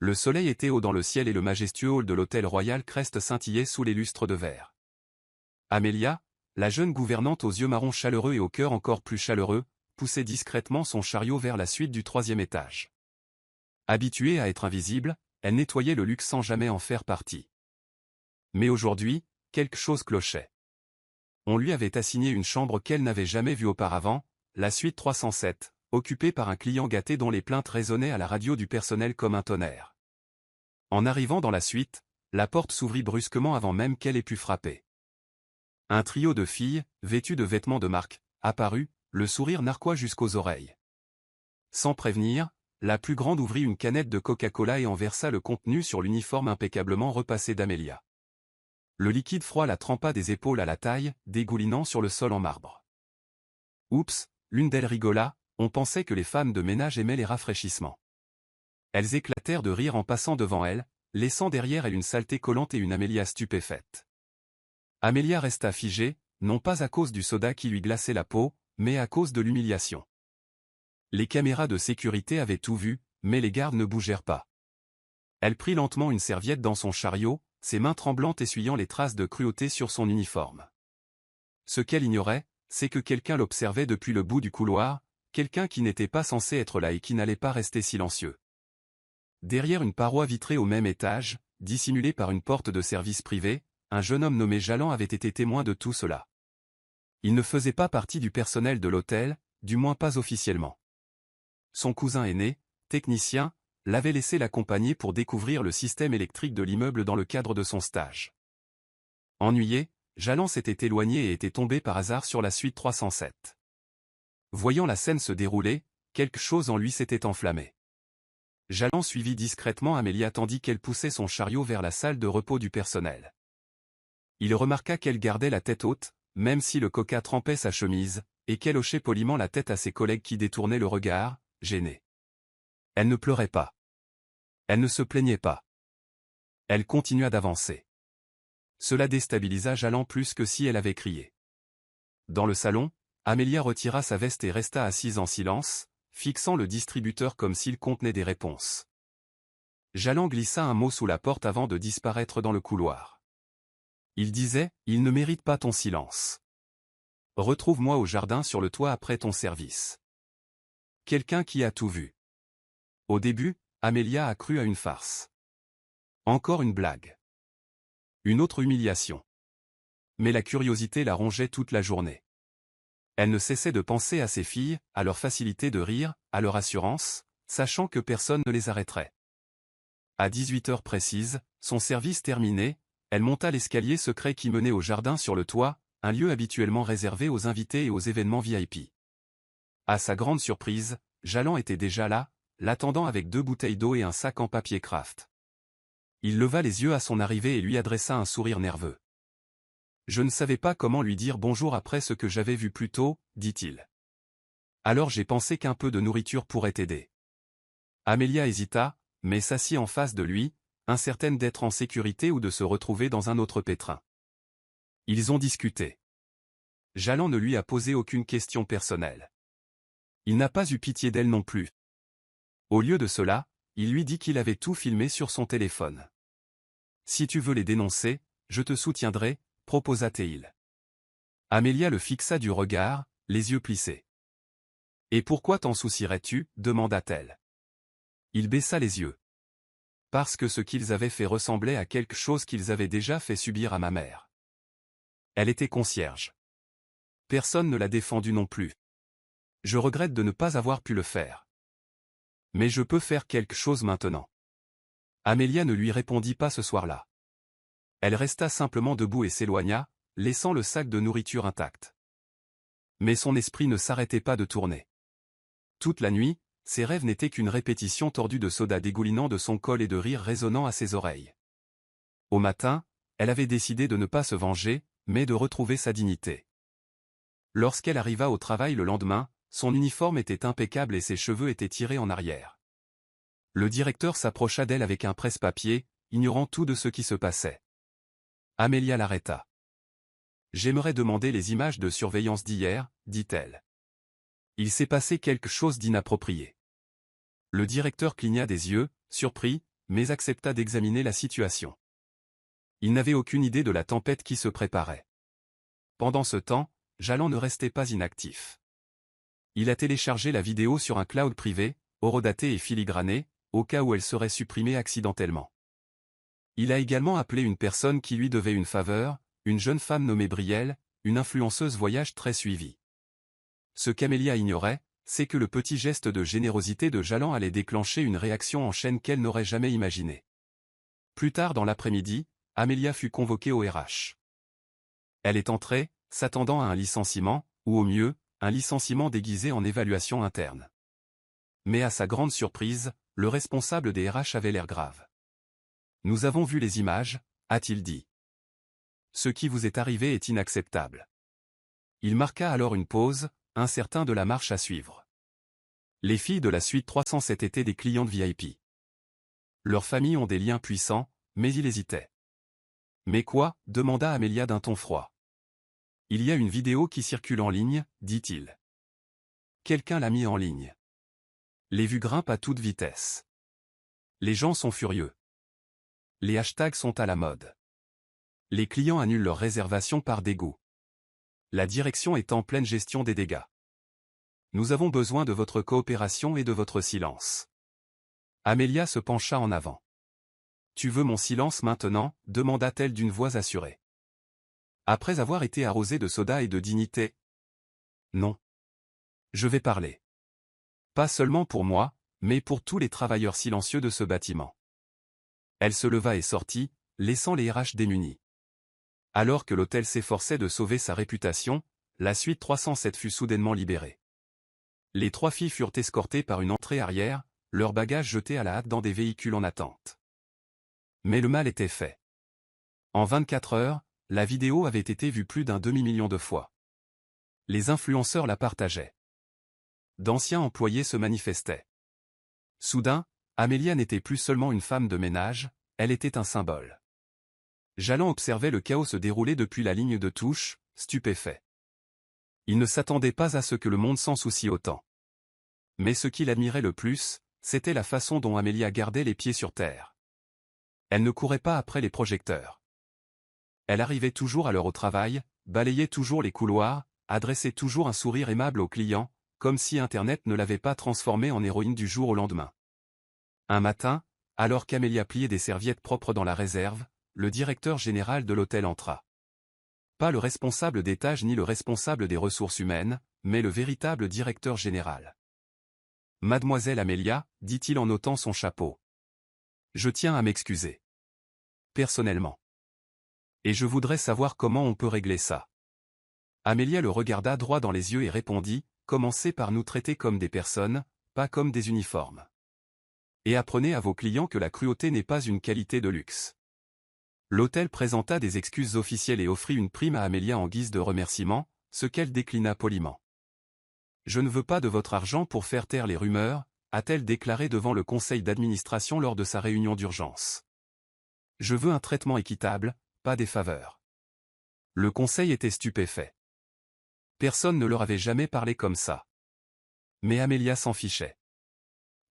Le soleil était haut dans le ciel et le majestueux hall de l'hôtel Royal Crest scintillait sous les lustres de verre. Amelia, la jeune gouvernante aux yeux marrons chaleureux et au cœur encore plus chaleureux, poussait discrètement son chariot vers la suite du 3e étage. Habituée à être invisible, elle nettoyait le luxe sans jamais en faire partie. Mais aujourd'hui, quelque chose clochait. On lui avait assigné une chambre qu'elle n'avait jamais vue auparavant, la suite 307, occupée par un client gâté dont les plaintes résonnaient à la radio du personnel comme un tonnerre. En arrivant dans la suite, la porte s'ouvrit brusquement avant même qu'elle ait pu frapper. Un trio de filles, vêtues de vêtements de marque, apparut, le sourire narquois jusqu'aux oreilles. Sans prévenir, la plus grande ouvrit une canette de Coca-Cola et en versa le contenu sur l'uniforme impeccablement repassé d'Amelia. Le liquide froid la trempa des épaules à la taille, dégoulinant sur le sol en marbre. Oups, l'une d'elles rigola, on pensait que les femmes de ménage aimaient les rafraîchissements. Elles éclatèrent de rire en passant devant elle, laissant derrière elle une saleté collante et une Amelia stupéfaite. Amelia resta figée, non pas à cause du soda qui lui glaçait la peau, mais à cause de l'humiliation. Les caméras de sécurité avaient tout vu, mais les gardes ne bougèrent pas. Elle prit lentement une serviette dans son chariot, ses mains tremblantes essuyant les traces de cruauté sur son uniforme. Ce qu'elle ignorait, c'est que quelqu'un l'observait depuis le bout du couloir, quelqu'un qui n'était pas censé être là et qui n'allait pas rester silencieux. Derrière une paroi vitrée au même étage, dissimulée par une porte de service privé, un jeune homme nommé Jalland avait été témoin de tout cela. Il ne faisait pas partie du personnel de l'hôtel, du moins pas officiellement. Son cousin aîné, technicien, l'avait laissé l'accompagner pour découvrir le système électrique de l'immeuble dans le cadre de son stage. Ennuyé, Jalland s'était éloigné et était tombé par hasard sur la suite 307. Voyant la scène se dérouler, quelque chose en lui s'était enflammé. Jalland suivit discrètement Amelia tandis qu'elle poussait son chariot vers la salle de repos du personnel. Il remarqua qu'elle gardait la tête haute, même si le coca trempait sa chemise, et qu'elle hochait poliment la tête à ses collègues qui détournaient le regard, gênés. Elle ne pleurait pas. Elle ne se plaignait pas. Elle continua d'avancer. Cela déstabilisa Jalland plus que si elle avait crié. Dans le salon, Amelia retira sa veste et resta assise en silence, fixant le distributeur comme s'il contenait des réponses. Jalland glissa un mot sous la porte avant de disparaître dans le couloir. Il disait, « Il ne mérite pas ton silence. Retrouve-moi au jardin sur le toit après ton service. » Quelqu'un qui a tout vu. Au début, Amelia a cru à une farce. Encore une blague. Une autre humiliation. Mais la curiosité la rongeait toute la journée. Elle ne cessait de penser à ses filles, à leur facilité de rire, à leur assurance, sachant que personne ne les arrêterait. À 18 heures précises, son service terminé, elle monta l'escalier secret qui menait au jardin sur le toit, un lieu habituellement réservé aux invités et aux événements VIP. À sa grande surprise, Jalland était déjà là, l'attendant avec 2 bouteilles d'eau et un sac en papier craft. Il leva les yeux à son arrivée et lui adressa un sourire nerveux. « Je ne savais pas comment lui dire bonjour après ce que j'avais vu plus tôt, dit-il. Alors j'ai pensé qu'un peu de nourriture pourrait t'aider. » Amelia hésita, mais s'assit en face de lui, incertaine d'être en sécurité ou de se retrouver dans un autre pétrin. Ils ont discuté. Jalland ne lui a posé aucune question personnelle. Il n'a pas eu pitié d'elle non plus. Au lieu de cela, il lui dit qu'il avait tout filmé sur son téléphone. « Si tu veux les dénoncer, je te soutiendrai, proposa-t-il. Amelia le fixa du regard, les yeux plissés. « Et pourquoi t'en soucierais-tu » demanda-t-elle. Il baissa les yeux. « Parce que ce qu'ils avaient fait ressemblait à quelque chose qu'ils avaient déjà fait subir à ma mère. Elle était concierge. Personne ne l'a défendue non plus. Je regrette de ne pas avoir pu le faire. Mais je peux faire quelque chose maintenant. » Amelia ne lui répondit pas ce soir-là. Elle resta simplement debout et s'éloigna, laissant le sac de nourriture intact. Mais son esprit ne s'arrêtait pas de tourner. Toute la nuit, ses rêves n'étaient qu'une répétition tordue de soda dégoulinant de son col et de rires résonnant à ses oreilles. Au matin, elle avait décidé de ne pas se venger, mais de retrouver sa dignité. Lorsqu'elle arriva au travail le lendemain, son uniforme était impeccable et ses cheveux étaient tirés en arrière. Le directeur s'approcha d'elle avec un presse-papier, ignorant tout de ce qui se passait. Amelia l'arrêta. « J'aimerais demander les images de surveillance d'hier, dit-elle. Il s'est passé quelque chose d'inapproprié. » Le directeur cligna des yeux, surpris, mais accepta d'examiner la situation. Il n'avait aucune idée de la tempête qui se préparait. Pendant ce temps, Jalland ne restait pas inactif. Il a téléchargé la vidéo sur un cloud privé, horodaté et filigrané, au cas où elle serait supprimée accidentellement. Il a également appelé une personne qui lui devait une faveur, une jeune femme nommée Brielle, une influenceuse voyage très suivie. Ce qu'Amelia ignorait, c'est que le petit geste de générosité de Jalland allait déclencher une réaction en chaîne qu'elle n'aurait jamais imaginée. Plus tard dans l'après-midi, Amelia fut convoquée au RH. Elle est entrée, s'attendant à un licenciement, ou au mieux, un licenciement déguisé en évaluation interne. Mais à sa grande surprise, le responsable des RH avait l'air grave. « Nous avons vu les images », a-t-il dit. « Ce qui vous est arrivé est inacceptable. » Il marqua alors une pause, incertain de la marche à suivre. Les filles de la suite 307 étaient des clientes VIP. Leurs familles ont des liens puissants, mais il hésitait. « Mais quoi ?» demanda Amelia d'un ton froid. « Il y a une vidéo qui circule en ligne, dit-il. Quelqu'un l'a mis en ligne. Les vues grimpent à toute vitesse. Les gens sont furieux. Les hashtags sont à la mode. Les clients annulent leurs réservations par dégoût. La direction est en pleine gestion des dégâts. Nous avons besoin de votre coopération et de votre silence. » Amelia se pencha en avant. « Tu veux mon silence maintenant ?» demanda-t-elle d'une voix assurée. Après avoir été arrosée de soda et de dignité. « Non. Je vais parler. Pas seulement pour moi, mais pour tous les travailleurs silencieux de ce bâtiment. » Elle se leva et sortit, laissant les RH démunis. Alors que l'hôtel s'efforçait de sauver sa réputation, la suite 307 fut soudainement libérée. Les 3 filles furent escortées par une entrée arrière, leurs bagages jetés à la hâte dans des véhicules en attente. Mais le mal était fait. En 24 heures, la vidéo avait été vue plus d'1 demi-million de fois. Les influenceurs la partageaient. D'anciens employés se manifestaient. Soudain, Amelia n'était plus seulement une femme de ménage, elle était un symbole. Jalland observait le chaos se dérouler depuis la ligne de touche, stupéfait. Il ne s'attendait pas à ce que le monde s'en soucie autant. Mais ce qu'il admirait le plus, c'était la façon dont Amelia gardait les pieds sur terre. Elle ne courait pas après les projecteurs. Elle arrivait toujours à l'heure au travail, balayait toujours les couloirs, adressait toujours un sourire aimable aux clients, comme si Internet ne l'avait pas transformée en héroïne du jour au lendemain. Un matin, alors qu'Amelia pliait des serviettes propres dans la réserve, le directeur général de l'hôtel entra. Pas le responsable d'étage ni le responsable des ressources humaines, mais le véritable directeur général. « Mademoiselle Amelia, dit-il en ôtant son chapeau. Je tiens à m'excuser. Personnellement. Et je voudrais savoir comment on peut régler ça. » Amelia le regarda droit dans les yeux et répondit, « Commencez par nous traiter comme des personnes, pas comme des uniformes. Et apprenez à vos clients que la cruauté n'est pas une qualité de luxe. » L'hôtel présenta des excuses officielles et offrit une prime à Amelia en guise de remerciement, ce qu'elle déclina poliment. « Je ne veux pas de votre argent pour faire taire les rumeurs », a-t-elle déclaré devant le conseil d'administration lors de sa réunion d'urgence. « Je veux un traitement équitable, pas des faveurs. » Le conseil était stupéfait. Personne ne leur avait jamais parlé comme ça. Mais Amelia s'en fichait.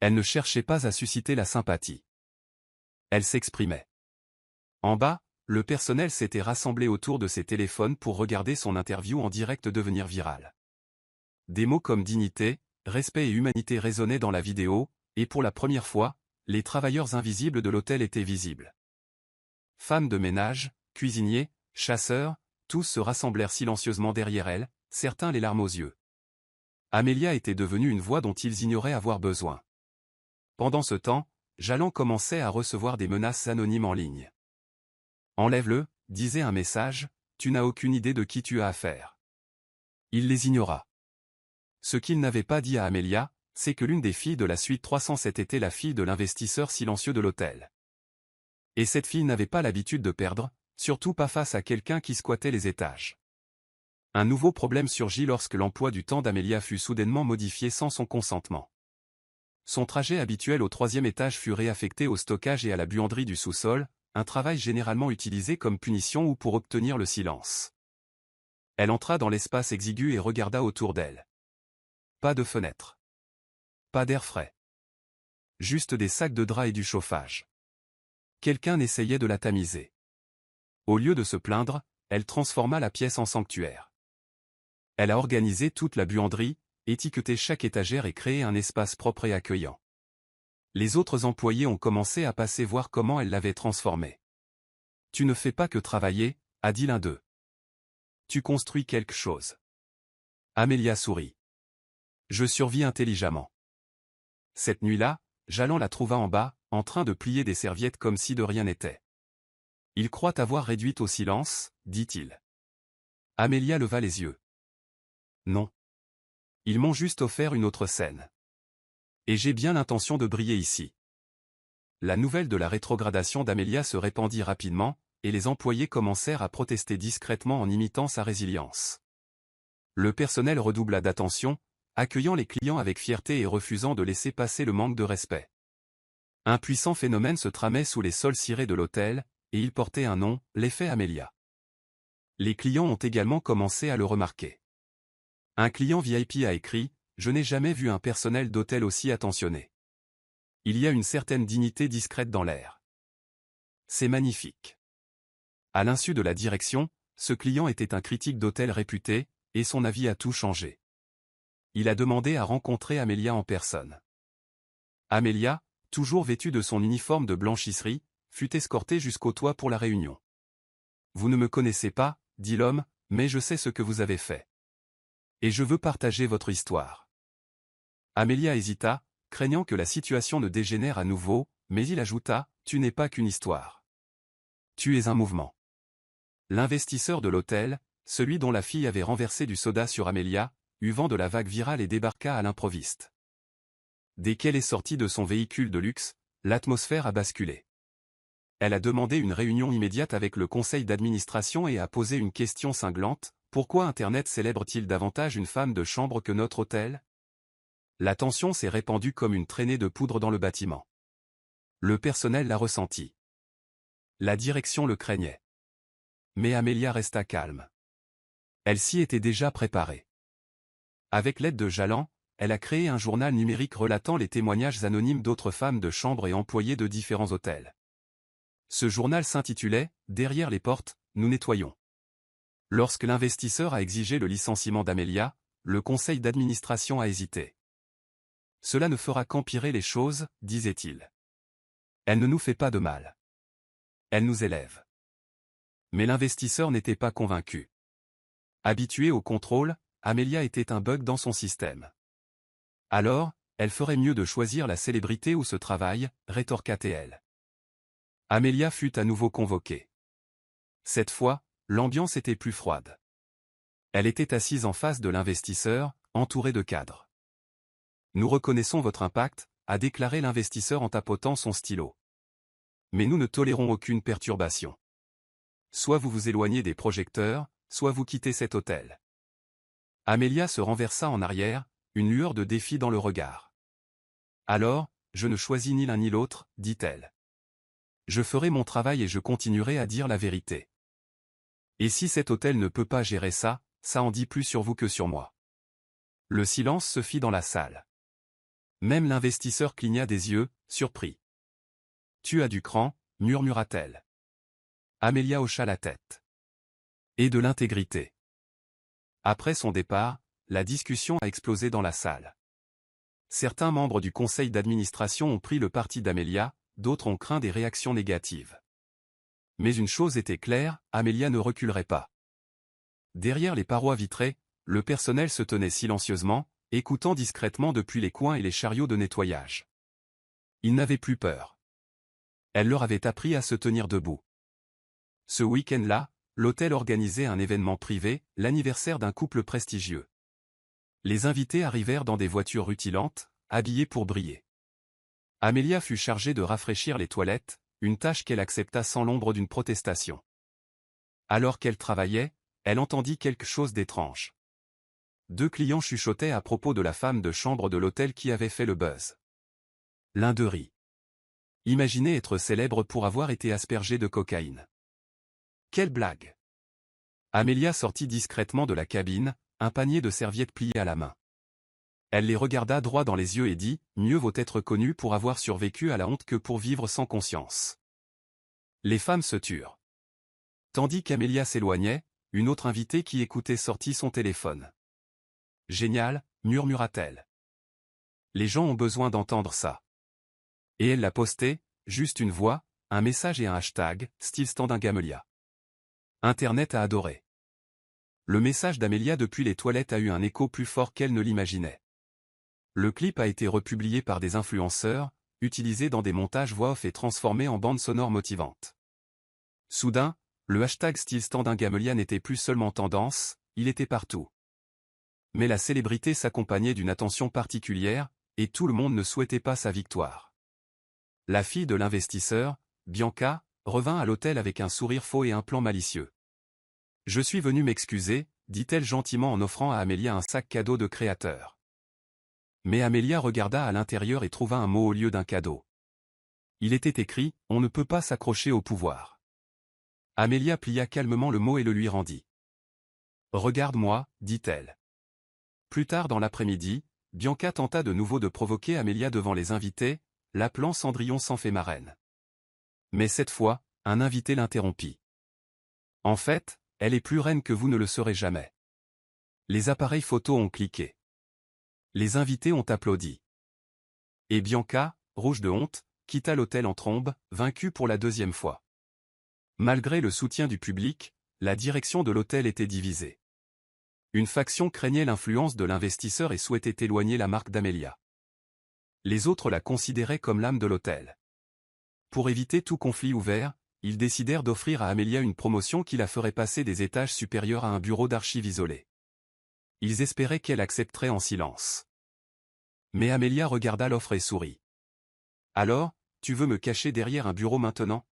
Elle ne cherchait pas à susciter la sympathie. Elle s'exprimait. En bas, le personnel s'était rassemblé autour de ses téléphones pour regarder son interview en direct devenir virale. Des mots comme dignité, respect et humanité résonnaient dans la vidéo, et pour la première fois, les travailleurs invisibles de l'hôtel étaient visibles. Femmes de ménage, cuisiniers, chasseurs, tous se rassemblèrent silencieusement derrière elle, certains les larmes aux yeux. Amelia était devenue une voix dont ils ignoraient avoir besoin. Pendant ce temps, Jalland commençait à recevoir des menaces anonymes en ligne. « Enlève-le », disait un message, « tu n'as aucune idée de qui tu as affaire. » Il les ignora. Ce qu'il n'avait pas dit à Amelia, c'est que l'une des filles de la suite 307 était la fille de l'investisseur silencieux de l'hôtel. Et cette fille n'avait pas l'habitude de perdre, surtout pas face à quelqu'un qui squattait les étages. Un nouveau problème surgit lorsque l'emploi du temps d'Amelia fut soudainement modifié sans son consentement. Son trajet habituel au 3e étage fut réaffecté au stockage et à la buanderie du sous-sol, un travail généralement utilisé comme punition ou pour obtenir le silence. Elle entra dans l'espace exigu et regarda autour d'elle. Pas de fenêtre. Pas d'air frais. Juste des sacs de draps et du chauffage. quelqu'un essayait de la tamiser. Au lieu de se plaindre, elle transforma la pièce en sanctuaire. Elle a organisé toute la buanderie, étiqueté chaque étagère et créé un espace propre et accueillant. Les autres employés ont commencé à passer voir comment elle l'avait transformé. « Tu ne fais pas que travailler », a dit l'un d'eux. « Tu construis quelque chose. » Amelia sourit. « Je survis intelligemment. » Cette nuit-là, Jalon la trouva en bas, en train de plier des serviettes comme si de rien n'était. « Il croit t'avoir réduite au silence, » dit-il. Amelia leva les yeux. « Non. Ils m'ont juste offert une autre scène. Et j'ai bien l'intention de briller ici. » La nouvelle de la rétrogradation d'Amelia se répandit rapidement, et les employés commencèrent à protester discrètement en imitant sa résilience. Le personnel redoubla d'attention, accueillant les clients avec fierté et refusant de laisser passer le manque de respect. Un puissant phénomène se tramait sous les sols cirés de l'hôtel, et il portait un nom, l'effet Amelia. Les clients ont également commencé à le remarquer. Un client VIP a écrit « Je n'ai jamais vu un personnel d'hôtel aussi attentionné. Il y a une certaine dignité discrète dans l'air. C'est magnifique. » À l'insu de la direction, ce client était un critique d'hôtel réputé, et son avis a tout changé. Il a demandé à rencontrer Amelia en personne. Amelia, toujours vêtue de son uniforme de blanchisserie, fut escortée jusqu'au toit pour la réunion. « Vous ne me connaissez pas, » dit l'homme, « mais je sais ce que vous avez fait. Et je veux partager votre histoire. » Amelia hésita, craignant que la situation ne dégénère à nouveau, mais il ajouta, « Tu n'es pas qu'une histoire. Tu es un mouvement. » L'investisseur de l'hôtel, celui dont la fille avait renversé du soda sur Amelia, eut vent de la vague virale et débarqua à l'improviste. Dès qu'elle est sortie de son véhicule de luxe, l'atmosphère a basculé. Elle a demandé une réunion immédiate avec le conseil d'administration et a posé une question cinglante, pourquoi Internet célèbre-t-il davantage une femme de chambre que notre hôtel? La tension s'est répandue comme une traînée de poudre dans le bâtiment. Le personnel l'a ressenti. La direction le craignait. Mais Amelia resta calme. Elle s'y était déjà préparée. Avec l'aide de Jalon, elle a créé un journal numérique relatant les témoignages anonymes d'autres femmes de chambre et employés de différents hôtels. Ce journal s'intitulait « Derrière les portes, nous nettoyons ». Lorsque l'investisseur a exigé le licenciement d'Amelia, le conseil d'administration a hésité. « Cela ne fera qu'empirer les choses, disait-il. Elle ne nous fait pas de mal. Elle nous élève. » Mais l'investisseur n'était pas convaincu. Habituée au contrôle, Amelia était un bug dans son système. Alors, elle ferait mieux de choisir la célébrité ou ce travail, rétorqua-t-elle. Amelia fut à nouveau convoquée. Cette fois, l'ambiance était plus froide. Elle était assise en face de l'investisseur, entourée de cadres. « Nous reconnaissons votre impact », a déclaré l'investisseur en tapotant son stylo. « Mais nous ne tolérons aucune perturbation. Soit vous vous éloignez des projecteurs, soit vous quittez cet hôtel. » Amelia se renversa en arrière, une lueur de défi dans le regard. « Alors, je ne choisis ni l'un ni l'autre, » dit-elle. « Je ferai mon travail et je continuerai à dire la vérité. Et si cet hôtel ne peut pas gérer ça, ça en dit plus sur vous que sur moi. » Le silence se fit dans la salle. Même l'investisseur cligna des yeux, surpris. « Tu as du cran, » murmura-t-elle. Amelia hocha la tête. « Et de l'intégrité. » Après son départ, la discussion a explosé dans la salle. Certains membres du conseil d'administration ont pris le parti d'Amelia, d'autres ont craint des réactions négatives. Mais une chose était claire, Amelia ne reculerait pas. Derrière les parois vitrées, le personnel se tenait silencieusement, écoutant discrètement depuis les coins et les chariots de nettoyage. Ils n'avaient plus peur. Elle leur avait appris à se tenir debout. Ce week-end-là, l'hôtel organisait un événement privé, l'anniversaire d'un couple prestigieux. Les invités arrivèrent dans des voitures rutilantes, habillés pour briller. Amelia fut chargée de rafraîchir les toilettes, une tâche qu'elle accepta sans l'ombre d'une protestation. Alors qu'elle travaillait, elle entendit quelque chose d'étrange. Deux clients chuchotaient à propos de la femme de chambre de l'hôtel qui avait fait le buzz. L'un d'eux rit. Imaginez être célèbre pour avoir été aspergé de cocaïne. Quelle blague! Amelia sortit discrètement de la cabine, un panier de serviettes pliées à la main. Elle les regarda droit dans les yeux et dit « Mieux vaut être connu pour avoir survécu à la honte que pour vivre sans conscience. » Les femmes se turent. Tandis qu'Amelia s'éloignait, une autre invitée qui écoutait sortit son téléphone. « Génial », murmura-t-elle. « Les gens ont besoin d'entendre ça. » Et elle l'a posté, juste une voix, un message et un hashtag, style standing Amelia. Internet a adoré. Le message d'Amelia depuis les toilettes a eu un écho plus fort qu'elle ne l'imaginait. Le clip a été republié par des influenceurs, utilisé dans des montages voix off et transformé en bande sonore motivante. Soudain, le hashtag style standing Amelia n'était plus seulement tendance, il était partout. Mais la célébrité s'accompagnait d'une attention particulière, et tout le monde ne souhaitait pas sa victoire. La fille de l'investisseur, Bianca, revint à l'hôtel avec un sourire faux et un plan malicieux. « Je suis venue m'excuser », dit-elle gentiment en offrant à Amelia un sac cadeau de créateur. Mais Amelia regarda à l'intérieur et trouva un mot au lieu d'un cadeau. Il était écrit « On ne peut pas s'accrocher au pouvoir ». Amelia plia calmement le mot et le lui rendit. « Regarde-moi », dit-elle. Plus tard dans l'après-midi, Bianca tenta de nouveau de provoquer Amelia devant les invités, l'appelant Cendrillon sans fait marraine. Mais cette fois, un invité l'interrompit. « En fait, elle est plus reine que vous ne le serez jamais. » Les appareils photo ont cliqué. Les invités ont applaudi. Et Bianca, rouge de honte, quitta l'hôtel en trombe, vaincue pour la deuxième fois. Malgré le soutien du public, la direction de l'hôtel était divisée. Une faction craignait l'influence de l'investisseur et souhaitait éloigner la marque d'Amelia. Les autres la considéraient comme l'âme de l'hôtel. Pour éviter tout conflit ouvert, ils décidèrent d'offrir à Amelia une promotion qui la ferait passer des étages supérieurs à un bureau d'archives isolé. Ils espéraient qu'elle accepterait en silence. Mais Amelia regarda l'offre et sourit. « Alors, tu veux me cacher derrière un bureau maintenant ?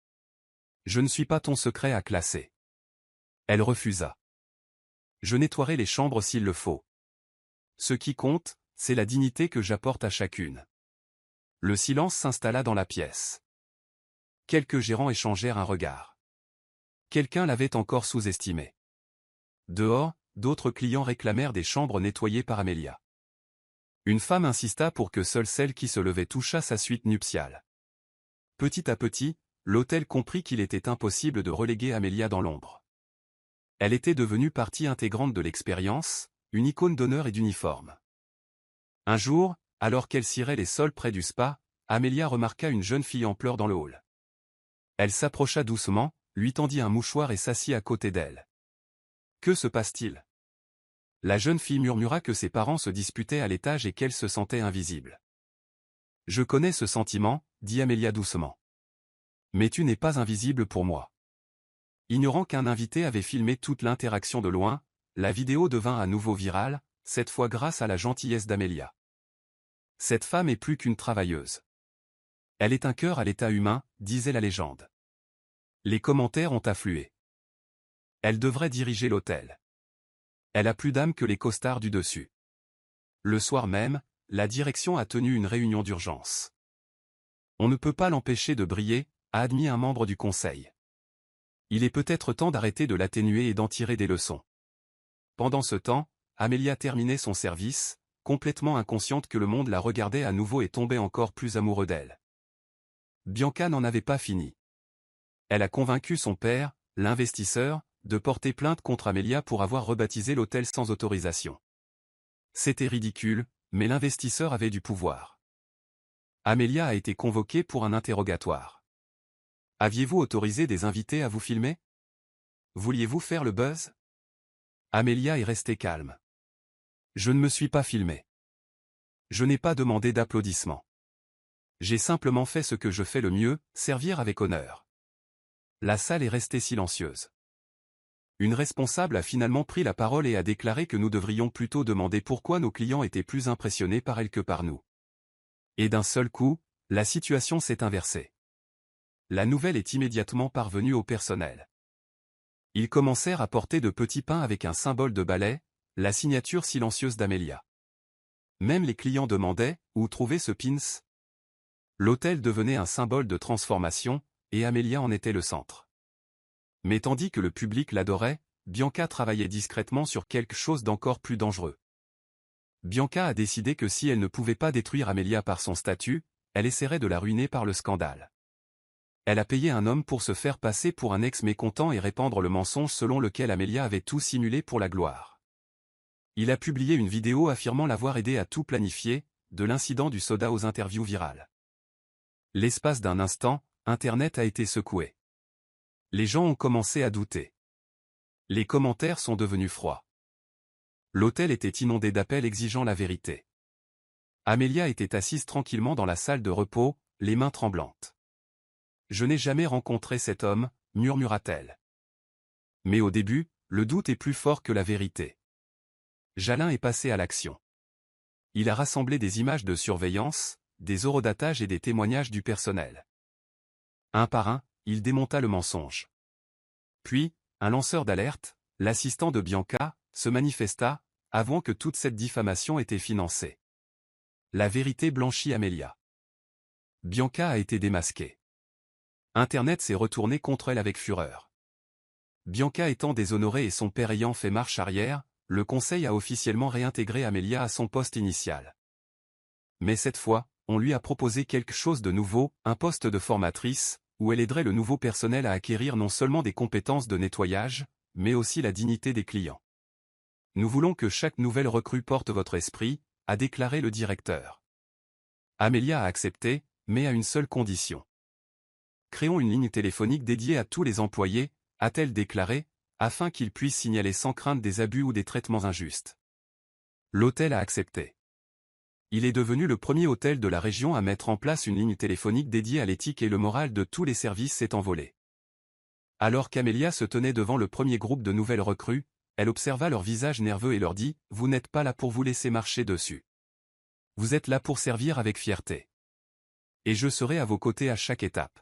Je ne suis pas ton secret à classer. » Elle refusa. « Je nettoierai les chambres s'il le faut. Ce qui compte, c'est la dignité que j'apporte à chacune. » Le silence s'installa dans la pièce. Quelques gérants échangèrent un regard. Quelqu'un l'avait encore sous-estimé. Dehors, d'autres clients réclamèrent des chambres nettoyées par Amelia. Une femme insista pour que seule celle qui se levait touchât sa suite nuptiale. Petit à petit, l'hôtel comprit qu'il était impossible de reléguer Amelia dans l'ombre. Elle était devenue partie intégrante de l'expérience, une icône d'honneur et d'uniforme. Un jour, alors qu'elle cirait les sols près du spa, Amelia remarqua une jeune fille en pleurs dans le hall. Elle s'approcha doucement, lui tendit un mouchoir et s'assit à côté d'elle. « Que se passe-t-il » La jeune fille murmura que ses parents se disputaient à l'étage et qu'elle se sentait invisible. « Je connais ce sentiment, » dit Amelia doucement. « Mais tu n'es pas invisible pour moi. » Ignorant qu'un invité avait filmé toute l'interaction de loin, la vidéo devint à nouveau virale, cette fois grâce à la gentillesse d'Amelia. Cette femme est plus qu'une travailleuse. Elle est un cœur à l'état humain, disait la légende. Les commentaires ont afflué. Elle devrait diriger l'hôtel. Elle a plus d'âme que les costards du dessus. Le soir même, la direction a tenu une réunion d'urgence. On ne peut pas l'empêcher de briller, a admis un membre du conseil. Il est peut-être temps d'arrêter de l'atténuer et d'en tirer des leçons. Pendant ce temps, Amelia terminait son service, complètement inconsciente que le monde la regardait à nouveau et tombait encore plus amoureux d'elle. Bianca n'en avait pas fini. Elle a convaincu son père, l'investisseur, de porter plainte contre Amelia pour avoir rebaptisé l'hôtel sans autorisation. C'était ridicule, mais l'investisseur avait du pouvoir. Amelia a été convoquée pour un interrogatoire. Aviez-vous autorisé des invités à vous filmer? Vouliez-vous faire le buzz? Amelia est restée calme. Je ne me suis pas filmée. Je n'ai pas demandé d'applaudissements. J'ai simplement fait ce que je fais le mieux, servir avec honneur. La salle est restée silencieuse. Une responsable a finalement pris la parole et a déclaré que nous devrions plutôt demander pourquoi nos clients étaient plus impressionnés par elle que par nous. Et d'un seul coup, la situation s'est inversée. La nouvelle est immédiatement parvenue au personnel. Ils commencèrent à porter de petits pains avec un symbole de balai, la signature silencieuse d'Amelia. Même les clients demandaient « Où trouver ce pins ?» L'hôtel devenait un symbole de transformation, et Amelia en était le centre. Mais tandis que le public l'adorait, Bianca travaillait discrètement sur quelque chose d'encore plus dangereux. Bianca a décidé que si elle ne pouvait pas détruire Amelia par son statut, elle essaierait de la ruiner par le scandale. Elle a payé un homme pour se faire passer pour un ex mécontent et répandre le mensonge selon lequel Amelia avait tout simulé pour la gloire. Il a publié une vidéo affirmant l'avoir aidé à tout planifier, de l'incident du soda aux interviews virales. L'espace d'un instant, Internet a été secoué. Les gens ont commencé à douter. Les commentaires sont devenus froids. L'hôtel était inondé d'appels exigeant la vérité. Amelia était assise tranquillement dans la salle de repos, les mains tremblantes. « Je n'ai jamais rencontré cet homme », murmura-t-elle. Mais au début, le doute est plus fort que la vérité. Jalin est passé à l'action. Il a rassemblé des images de surveillance, des horodatages et des témoignages du personnel. Un par un, il démonta le mensonge. Puis, un lanceur d'alerte, l'assistant de Bianca, se manifesta, avouant que toute cette diffamation était financée. La vérité blanchit Amelia. Bianca a été démasquée. Internet s'est retourné contre elle avec fureur. Bianca étant déshonorée et son père ayant fait marche arrière, le conseil a officiellement réintégré Amelia à son poste initial. Mais cette fois, on lui a proposé quelque chose de nouveau, un poste de formatrice, où elle aiderait le nouveau personnel à acquérir non seulement des compétences de nettoyage, mais aussi la dignité des clients. « Nous voulons que chaque nouvelle recrue porte votre esprit », a déclaré le directeur. Amelia a accepté, mais à une seule condition. « Créons une ligne téléphonique dédiée à tous les employés », a-t-elle déclaré, afin qu'ils puissent signaler sans crainte des abus ou des traitements injustes. L'hôtel a accepté. Il est devenu le premier hôtel de la région à mettre en place une ligne téléphonique dédiée à l'éthique et le moral de tous les services s'est envolé. Alors qu'Amelia se tenait devant le premier groupe de nouvelles recrues, elle observa leur visage nerveux et leur dit « Vous n'êtes pas là pour vous laisser marcher dessus. Vous êtes là pour servir avec fierté. Et je serai à vos côtés à chaque étape. »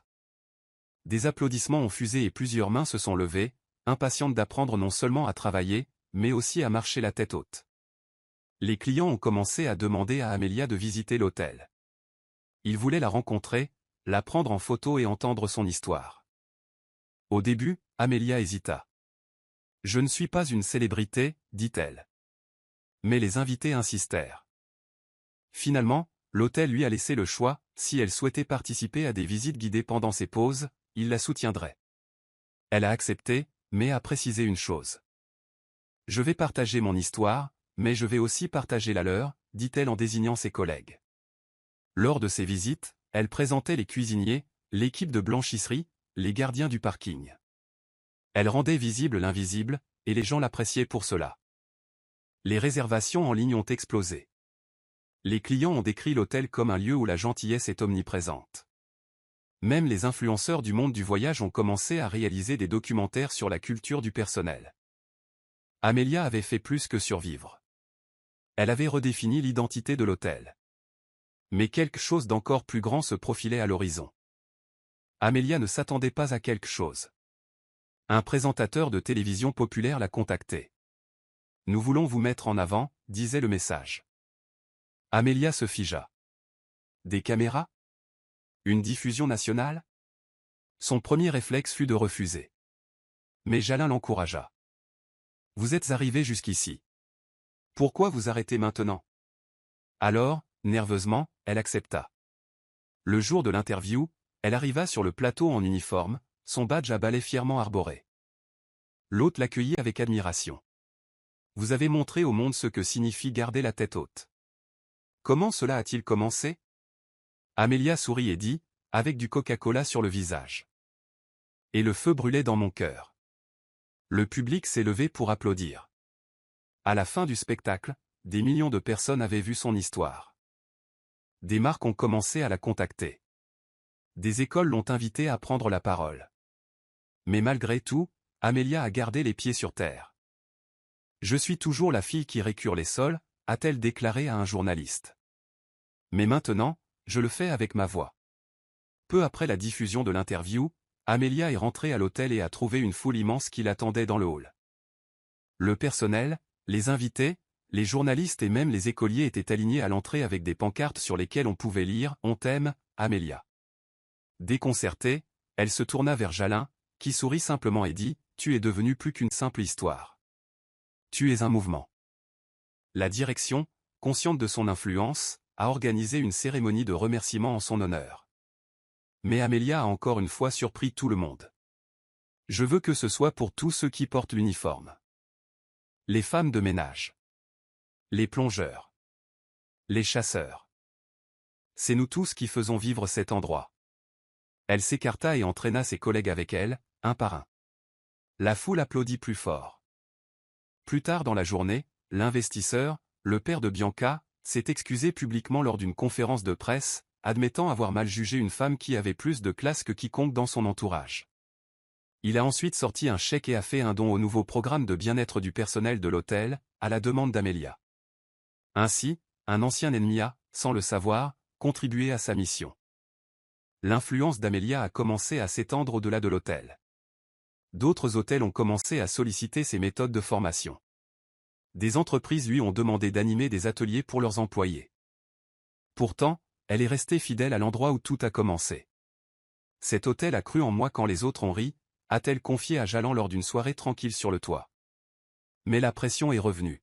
Des applaudissements ont fusé et plusieurs mains se sont levées, impatientes d'apprendre non seulement à travailler, mais aussi à marcher la tête haute. Les clients ont commencé à demander à Amelia de visiter l'hôtel. Ils voulaient la rencontrer, la prendre en photo et entendre son histoire. Au début, Amelia hésita. « Je ne suis pas une célébrité », dit-elle. Mais les invités insistèrent. Finalement, l'hôtel lui a laissé le choix, si elle souhaitait participer à des visites guidées pendant ses pauses, il la soutiendrait. Elle a accepté, mais a précisé une chose. « Je vais partager mon histoire, mais je vais aussi partager la leur », dit-elle en désignant ses collègues. Lors de ces visites, elle présentait les cuisiniers, l'équipe de blanchisserie, les gardiens du parking. Elle rendait visible l'invisible, et les gens l'appréciaient pour cela. Les réservations en ligne ont explosé. Les clients ont décrit l'hôtel comme un lieu où la gentillesse est omniprésente. Même les influenceurs du monde du voyage ont commencé à réaliser des documentaires sur la culture du personnel. Amelia avait fait plus que survivre. Elle avait redéfini l'identité de l'hôtel. Mais quelque chose d'encore plus grand se profilait à l'horizon. Amelia ne s'attendait pas à quelque chose. Un présentateur de télévision populaire l'a contacté. « Nous voulons vous mettre en avant », disait le message. Amelia se figea. Des caméras? Une diffusion nationale? Son premier réflexe fut de refuser. Mais Jalin l'encouragea. « Vous êtes arrivé jusqu'ici. Pourquoi vous arrêter maintenant ?» Alors, nerveusement, elle accepta. Le jour de l'interview, elle arriva sur le plateau en uniforme, son badge à balai fièrement arboré. L'hôte l'accueillit avec admiration. « Vous avez montré au monde ce que signifie garder la tête haute. Comment cela a-t-il commencé ?» Amelia sourit et dit, avec du Coca-Cola sur le visage. Et le feu brûlait dans mon cœur. Le public s'est levé pour applaudir. À la fin du spectacle, des millions de personnes avaient vu son histoire. Des marques ont commencé à la contacter. Des écoles l'ont invitée à prendre la parole. Mais malgré tout, Amelia a gardé les pieds sur terre. « Je suis toujours la fille qui récure les sols », a-t-elle déclaré à un journaliste. Mais maintenant, je le fais avec ma voix. Peu après la diffusion de l'interview, Amelia est rentrée à l'hôtel et a trouvé une foule immense qui l'attendait dans le hall. Le personnel, les invités, les journalistes et même les écoliers étaient alignés à l'entrée avec des pancartes sur lesquelles on pouvait lire « On t'aime, Amelia ». Déconcertée, elle se tourna vers Jalin, qui sourit simplement et dit « Tu es devenue plus qu'une simple histoire. Tu es un mouvement ». La direction, consciente de son influence, a organisé une cérémonie de remerciement en son honneur. Mais Amelia a encore une fois surpris tout le monde. Je veux que ce soit pour tous ceux qui portent l'uniforme. Les femmes de ménage. Les plongeurs. Les chasseurs. C'est nous tous qui faisons vivre cet endroit. Elle s'écarta et entraîna ses collègues avec elle, un par un. La foule applaudit plus fort. Plus tard dans la journée, l'investisseur, le père de Bianca, s'est excusé publiquement lors d'une conférence de presse, admettant avoir mal jugé une femme qui avait plus de classe que quiconque dans son entourage. Il a ensuite sorti un chèque et a fait un don au nouveau programme de bien-être du personnel de l'hôtel, à la demande d'Amelia. Ainsi, un ancien ennemi a, sans le savoir, contribué à sa mission. L'influence d'Amelia a commencé à s'étendre au-delà de l'hôtel. D'autres hôtels ont commencé à solliciter ses méthodes de formation. Des entreprises lui ont demandé d'animer des ateliers pour leurs employés. Pourtant, elle est restée fidèle à l'endroit où tout a commencé. Cet hôtel a cru en moi quand les autres ont ri, a-t-elle confié à Jalland lors d'une soirée tranquille sur le toit. Mais la pression est revenue.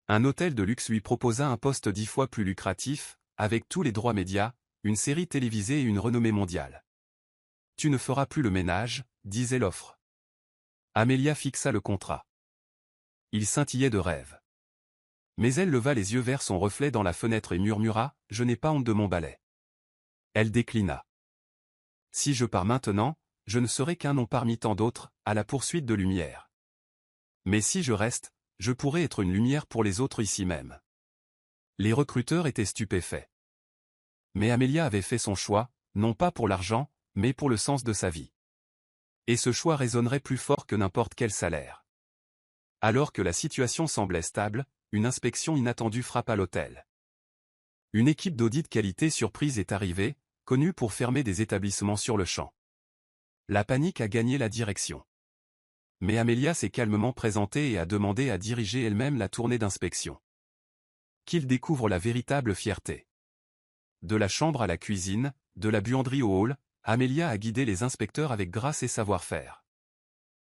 Un hôtel de luxe lui proposa un poste 10 fois plus lucratif, avec tous les droits médias, une série télévisée et une renommée mondiale. Tu ne feras plus le ménage, disait l'offre. Amelia fixa le contrat. Il scintillait de rêve. Mais elle leva les yeux vers son reflet dans la fenêtre et murmura, « Je n'ai pas honte de mon balai. » Elle déclina. « Si je pars maintenant, je ne serai qu'un nom parmi tant d'autres, à la poursuite de lumière. Mais si je reste, je pourrai être une lumière pour les autres ici même. » Les recruteurs étaient stupéfaits. Mais Amelia avait fait son choix, non pas pour l'argent, mais pour le sens de sa vie. Et ce choix résonnerait plus fort que n'importe quel salaire. Alors que la situation semblait stable, une inspection inattendue frappa l'hôtel. Une équipe d'audit qualité surprise est arrivée, connue pour fermer des établissements sur le champ. La panique a gagné la direction. Mais Amelia s'est calmement présentée et a demandé à diriger elle-même la tournée d'inspection. Qu'il découvre la véritable fierté. De la chambre à la cuisine, de la buanderie au hall, Amelia a guidé les inspecteurs avec grâce et savoir-faire.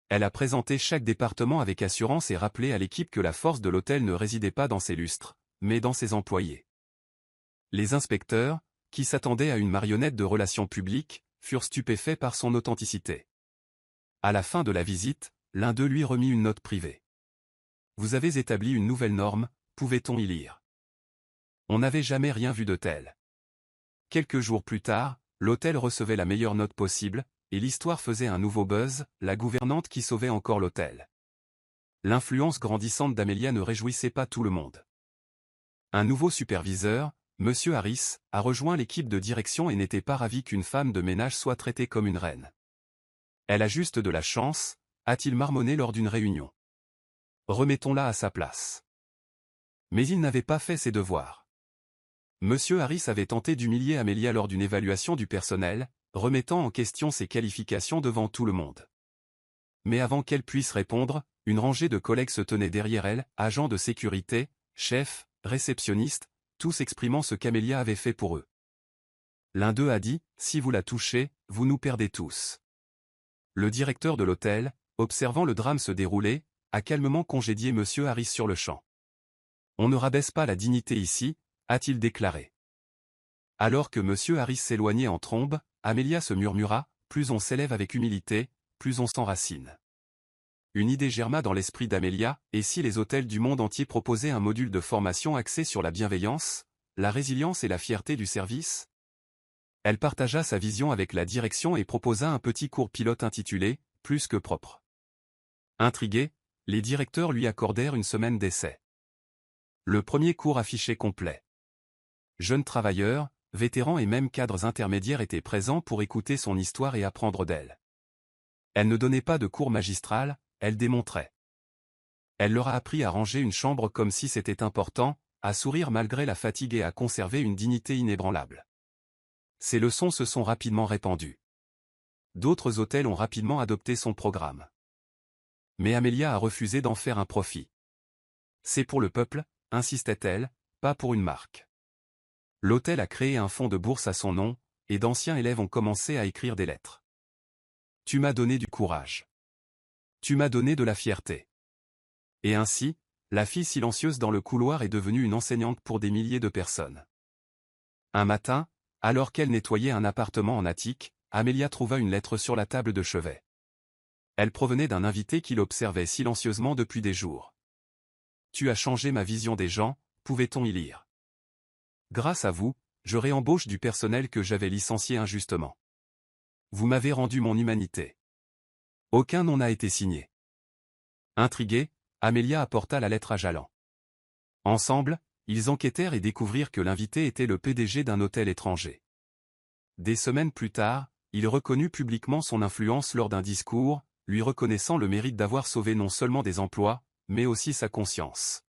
Elle a présenté chaque département avec assurance et rappelé à l'équipe que la force de l'hôtel ne résidait pas dans ses lustres, mais dans ses employés. Les inspecteurs, qui s'attendaient à une marionnette de relations publiques, furent stupéfaits par son authenticité. À la fin de la visite, l'un d'eux lui remit une note privée. « Vous avez établi une nouvelle norme, pouvait-on y lire. On n'avait jamais rien vu de tel. » Quelques jours plus tard, l'hôtel recevait la meilleure note possible, et l'histoire faisait un nouveau buzz, la gouvernante qui sauvait encore l'hôtel. L'influence grandissante d'Amelia ne réjouissait pas tout le monde. Un nouveau superviseur, M. Harris, a rejoint l'équipe de direction et n'était pas ravi qu'une femme de ménage soit traitée comme une reine. Elle a juste de la chance, a-t-il marmonné lors d'une réunion. Remettons-la à sa place. Mais il n'avait pas fait ses devoirs. M. Harris avait tenté d'humilier Amelia lors d'une évaluation du personnel, remettant en question ses qualifications devant tout le monde. Mais avant qu'elle puisse répondre, une rangée de collègues se tenait derrière elle, agents de sécurité, chefs, réceptionnistes, tous exprimant ce qu'Amelia avait fait pour eux. L'un d'eux a dit, « Si vous la touchez, vous nous perdez tous. » Le directeur de l'hôtel, observant le drame se dérouler, a calmement congédié M. Harris sur le champ. « On ne rabaisse pas la dignité ici, » a-t-il déclaré. Alors que M. Harris s'éloignait en trombe, Amelia se murmura, « Plus on s'élève avec humilité, plus on s'enracine. » Une idée germa dans l'esprit d'Amelia, et si les hôtels du monde entier proposaient un module de formation axé sur la bienveillance, la résilience et la fierté du service? Elle partagea sa vision avec la direction et proposa un petit cours pilote intitulé « Plus que propre ». Intrigués, les directeurs lui accordèrent une semaine d'essai. Le premier cours affichait complet. Jeunes travailleurs, vétérans et même cadres intermédiaires étaient présents pour écouter son histoire et apprendre d'elle. Elle ne donnait pas de cours magistral, elle démontrait. Elle leur a appris à ranger une chambre comme si c'était important, à sourire malgré la fatigue et à conserver une dignité inébranlable. Ces leçons se sont rapidement répandues. D'autres hôtels ont rapidement adopté son programme. Mais Amelia a refusé d'en faire un profit. C'est pour le peuple, insistait-elle, pas pour une marque. L'hôtel a créé un fonds de bourse à son nom, et d'anciens élèves ont commencé à écrire des lettres. Tu m'as donné du courage. Tu m'as donné de la fierté. Et ainsi, la fille silencieuse dans le couloir est devenue une enseignante pour des milliers de personnes. Un matin, Alors qu'elle nettoyait un appartement en attique, Amelia trouva une lettre sur la table de chevet. Elle provenait d'un invité qui l'observait silencieusement depuis des jours. « Tu as changé ma vision des gens », pouvait-on y lire. « Grâce à vous, je réembauche du personnel que j'avais licencié injustement. Vous m'avez rendu mon humanité. » Aucun nom n'a été signé. Intriguée, Amelia apporta la lettre à Jalland. Ensemble, ils enquêtèrent et découvrirent que l'invité était le PDG d'un hôtel étranger. Des semaines plus tard, il reconnut publiquement son influence lors d'un discours, lui reconnaissant le mérite d'avoir sauvé non seulement des emplois, mais aussi sa conscience.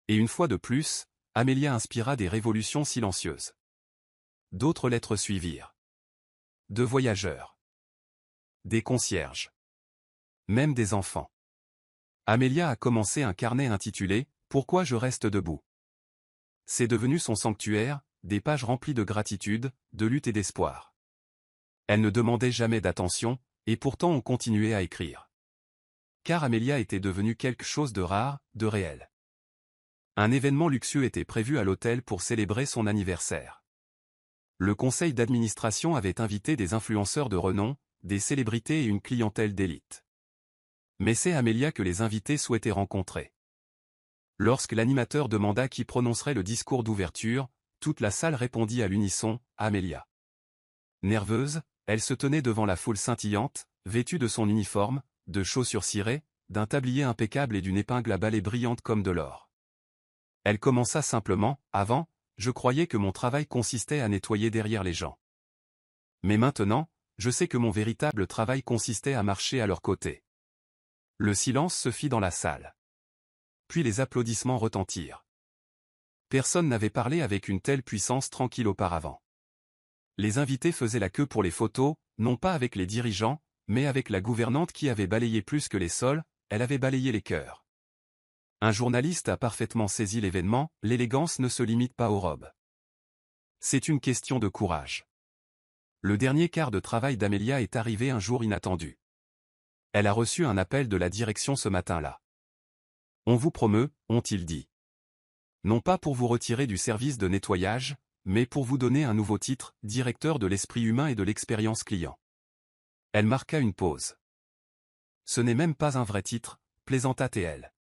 Et une fois de plus, Amelia inspira des révolutions silencieuses. D'autres lettres suivirent. De voyageurs. Des concierges. Même des enfants. Amelia a commencé un carnet intitulé « Pourquoi je reste debout ». C'est devenu son sanctuaire, des pages remplies de gratitude, de lutte et d'espoir. Elle ne demandait jamais d'attention, et pourtant on continuait à écrire. Car Amelia était devenue quelque chose de rare, de réel. Un événement luxueux était prévu à l'hôtel pour célébrer son anniversaire. Le conseil d'administration avait invité des influenceurs de renom, des célébrités et une clientèle d'élite. Mais c'est Amelia que les invités souhaitaient rencontrer. Lorsque l'animateur demanda qui prononcerait le discours d'ouverture, toute la salle répondit à l'unisson « Amelia ». Nerveuse, elle se tenait devant la foule scintillante, vêtue de son uniforme, de chaussures cirées, d'un tablier impeccable et d'une épingle à balai brillante comme de l'or. Elle commença simplement « Avant, je croyais que mon travail consistait à nettoyer derrière les gens. Mais maintenant, je sais que mon véritable travail consistait à marcher à leur côté. » Le silence se fit dans la salle. Puis les applaudissements retentirent. Personne n'avait parlé avec une telle puissance tranquille auparavant. Les invités faisaient la queue pour les photos, non pas avec les dirigeants, mais avec la gouvernante qui avait balayé plus que les sols, elle avait balayé les cœurs. Un journaliste a parfaitement saisi l'événement, l'élégance ne se limite pas aux robes. C'est une question de courage. Le dernier quart de travail d'Amelia est arrivé un jour inattendu. Elle a reçu un appel de la direction ce matin-là. On vous promeut, ont-ils dit. Non pas pour vous retirer du service de nettoyage, mais pour vous donner un nouveau titre, directeur de l'esprit humain et de l'expérience client. Elle marqua une pause. Ce n'est même pas un vrai titre, plaisanta-t-elle.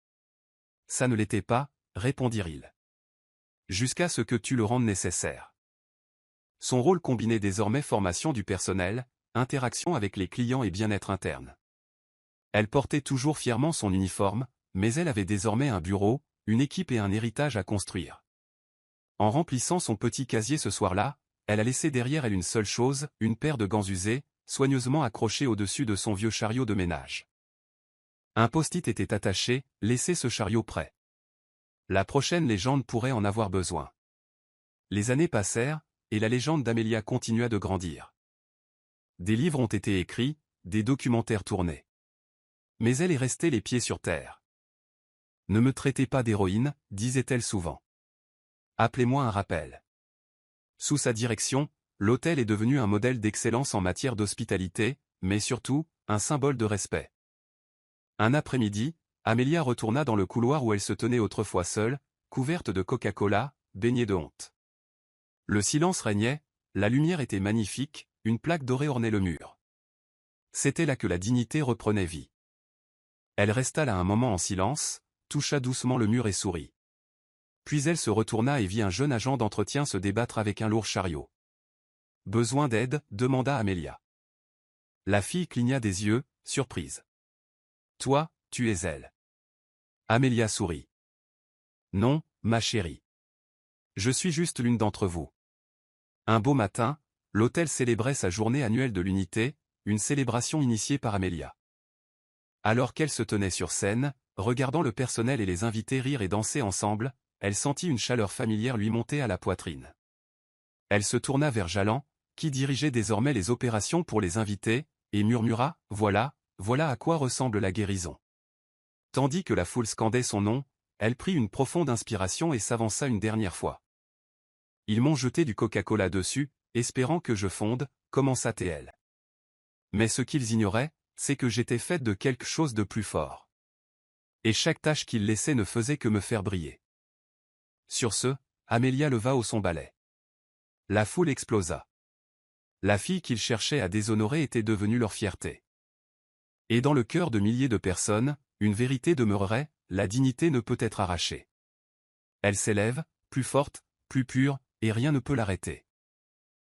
Ça ne l'était pas, répondirent-ils. Jusqu'à ce que tu le rendes nécessaire. Son rôle combinait désormais formation du personnel, interaction avec les clients et bien-être interne. Elle portait toujours fièrement son uniforme, mais elle avait désormais un bureau, une équipe et un héritage à construire. En remplissant son petit casier ce soir-là, elle a laissé derrière elle une seule chose, une paire de gants usés, soigneusement accrochés au-dessus de son vieux chariot de ménage. Un post-it était attaché, laissez ce chariot prêt. La prochaine légende pourrait en avoir besoin. Les années passèrent, et la légende d'Amelia continua de grandir. Des livres ont été écrits, des documentaires tournés. Mais elle est restée les pieds sur terre. Ne me traitez pas d'héroïne, disait-elle souvent. Appelez-moi un rappel. Sous sa direction, l'hôtel est devenu un modèle d'excellence en matière d'hospitalité, mais surtout, un symbole de respect. Un après-midi, Amelia retourna dans le couloir où elle se tenait autrefois seule, couverte de Coca-Cola, baignée de honte. Le silence régnait, la lumière était magnifique, une plaque dorée ornait le mur. C'était là que la dignité reprenait vie. Elle resta là un moment en silence, toucha doucement le mur et sourit. Puis elle se retourna et vit un jeune agent d'entretien se débattre avec un lourd chariot. « Besoin d'aide ?» demanda Amelia. La fille cligna des yeux, surprise. « Toi, tu es elle. » Amelia sourit. « Non, ma chérie. Je suis juste l'une d'entre vous. » Un beau matin, l'hôtel célébrait sa journée annuelle de l'unité, une célébration initiée par Amelia. Alors qu'elle se tenait sur scène, regardant le personnel et les invités rire et danser ensemble, elle sentit une chaleur familière lui monter à la poitrine. Elle se tourna vers Jalland, qui dirigeait désormais les opérations pour les invités, et murmura « Voilà, voilà à quoi ressemble la guérison. » Tandis que la foule scandait son nom, elle prit une profonde inspiration et s'avança une dernière fois. « Ils m'ont jeté du Coca-Cola dessus, espérant que je fonde, » commença-t-elle. Mais ce qu'ils ignoraient, c'est que j'étais faite de quelque chose de plus fort. Et chaque tache qu'ils laissaient ne faisait que me faire briller. Sur ce, Amelia leva haut son balai. La foule explosa. La fille qu'ils cherchaient à déshonorer était devenue leur fierté. Et dans le cœur de milliers de personnes, une vérité demeurerait, la dignité ne peut être arrachée. Elle s'élève, plus forte, plus pure, et rien ne peut l'arrêter.